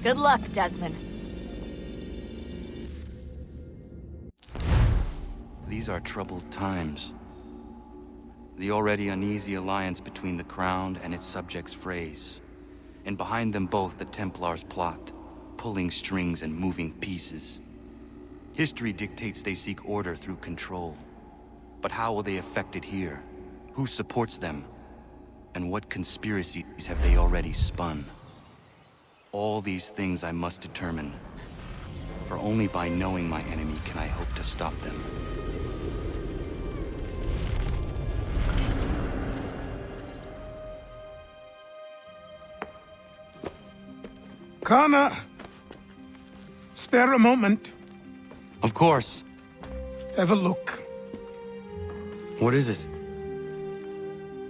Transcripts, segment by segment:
Good luck, Desmond. These are troubled times. The already uneasy alliance between the Crown and its subjects frays. And behind them both the Templars plot, pulling strings and moving pieces. History dictates they seek order through control. But how will they affect it here? Who supports them? And what conspiracies have they already spun? All these things I must determine. For only by knowing my enemy can I hope to stop them. Connor! Spare a moment. Of course. Have a look. What is it?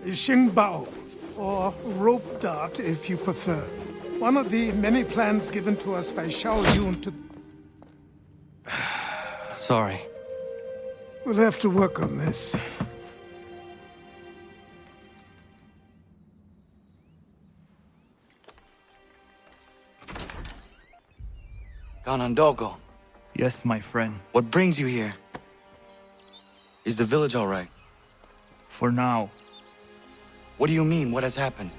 A Xingbao, or rope dart if you prefer. One of the many plans given to us by Xiao Yun to... Sorry. We'll have to work on this. Ganondogo, Yes, my friend. what brings you here? Is the village all right? For now. What do you mean? What has happened?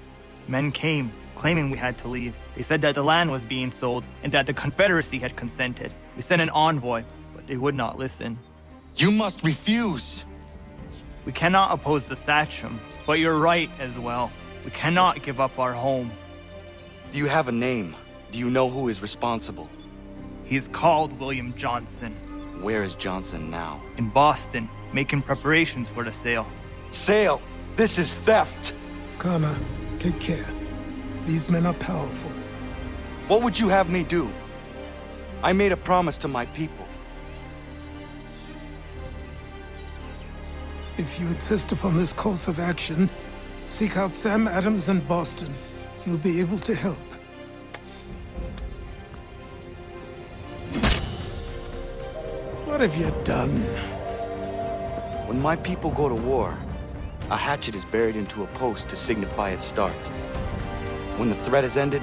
Men came, claiming we had to leave. They said that the land was being sold, and that the Confederacy had consented. We sent an envoy, but they would not listen. You must refuse! We cannot oppose the Sachem, but you're right as well. We cannot give up our home. Do you have a name? Do you know who is responsible? He's called William Jhonson, Where is Jhonson now? in Boston, making preparations for the sale. Sale! This is theft! Connor, take care. These men are powerful. What would you have me do? I made a promise to my people. If you insist upon this course of action, seek out Sam Adams in Boston. He'll be able to help. What have you done? When my people go to war, a hatchet is buried into a post to signify its start. When the threat is ended,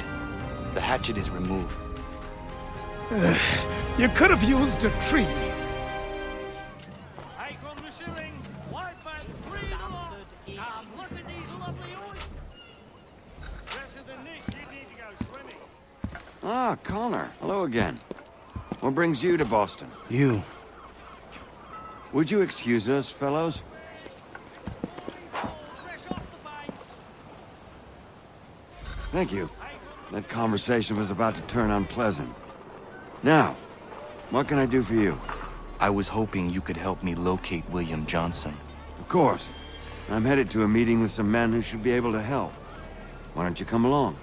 the hatchet is removed. You could have used a tree. Ah, Connor. Hello again. What brings you to Boston? You. Would you excuse us, fellows? Thank you. That conversation was about to turn unpleasant. Now, what can I do for you? I was hoping you could help me locate William Jhonson. Of course. I'm headed to a meeting with some men who should be able to help. Why don't you come along?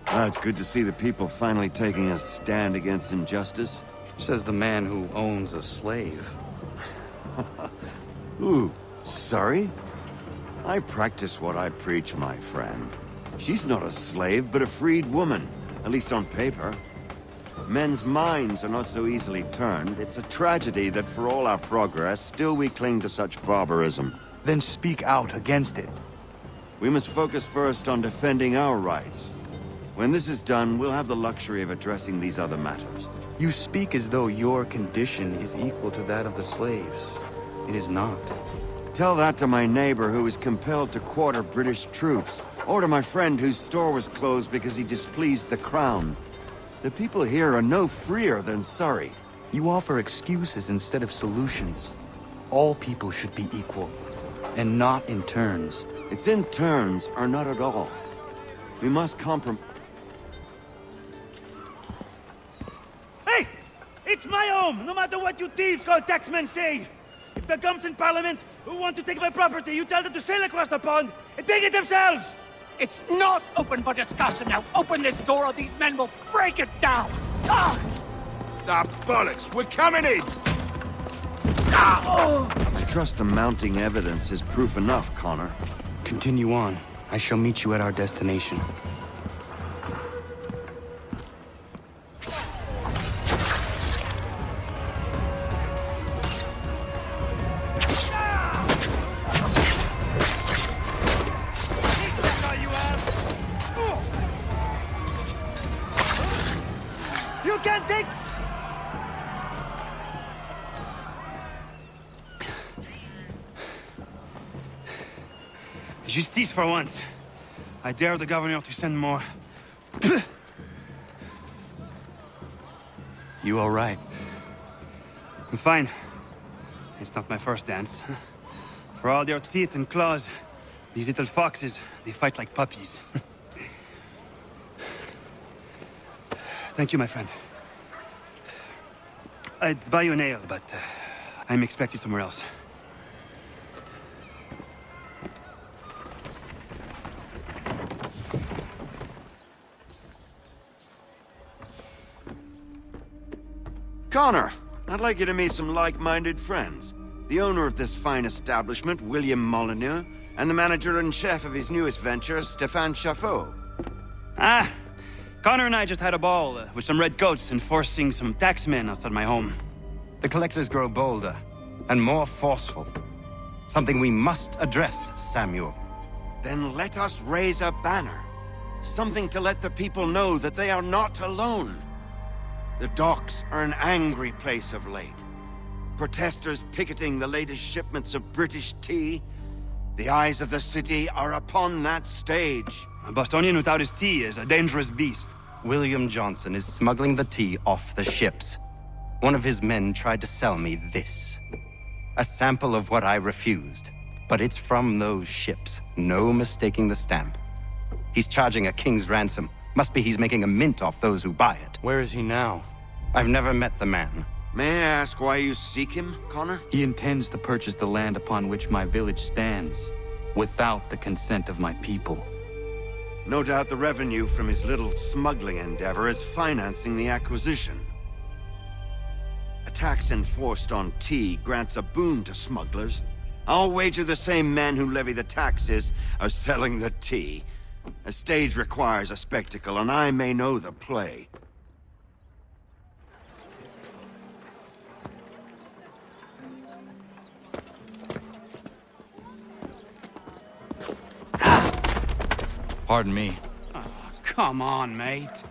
Ah, it's good to see the people finally taking a stand against injustice. Says the man who owns a slave. Ooh, sorry? I practice what I preach, my friend. She's not a slave, but a freed woman, at least on paper. Men's minds are not so easily turned. It's a tragedy that for all our progress, still we cling to such barbarism. Then speak out against it. We must focus first on defending our rights. When this is done, we'll have the luxury of addressing these other matters. You speak as though your condition is equal to that of the slaves. It is not. Tell that to my neighbor who was compelled to quarter British troops, or to my friend whose store was closed because he displeased the Crown. The people here are no freer than Surrey. You offer excuses instead of solutions. All people should be equal, and not in turns. It's in turns, or not at all. We must compromise. Hey! It's my home, no matter what you thieves called taxmen say! If the gums in Parliament who want to take my property, you tell them to sail across the pond and take it themselves! It's not open for discussion now. Open this door or these men will break it down. Ah! Ah, bollocks! We're coming in! I trust the mounting evidence is proof enough, Connor. Continue on. I shall meet you at our destination. Wait! Justice for once. I dare the governor to send more. You all right? I'm fine. It's not my first dance. For all their teeth and claws, these little foxes, they fight like puppies. Thank you, my friend. I'd buy you an ale, but I'm expected somewhere else. Connor, I'd like you to meet some like-minded friends. The owner of this fine establishment, William Molyneux, and the manager and chef of his newest venture, Stéphane Chaffeau. Ah! Connor and I just had a ball with some red coats enforcing some taxmen outside my home. The collectors grow bolder and more forceful. Something we must address, Samuel. Then let us raise a banner. Something to let the people know that they are not alone. The docks are an angry place of late. Protesters picketing the latest shipments of British tea. The eyes of the city are upon that stage. A Bostonian without his tea is a dangerous beast. William Jhonson is smuggling the tea off the ships. One of his men tried to sell me this. A sample of what I refused. But it's from those ships. No mistaking the stamp. He's charging a king's ransom. Must be he's making a mint off those who buy it. Where is he now? I've never met the man. May I ask why you seek him, Connor? He intends to purchase the land upon which my village stands, without the consent of my people. No doubt the revenue from his little smuggling endeavor is financing the acquisition. A tax enforced on tea grants a boon to smugglers. I'll wager the same men who levy the taxes are selling the tea. A stage requires a spectacle, and I may know the play. Pardon me. Come on, mate.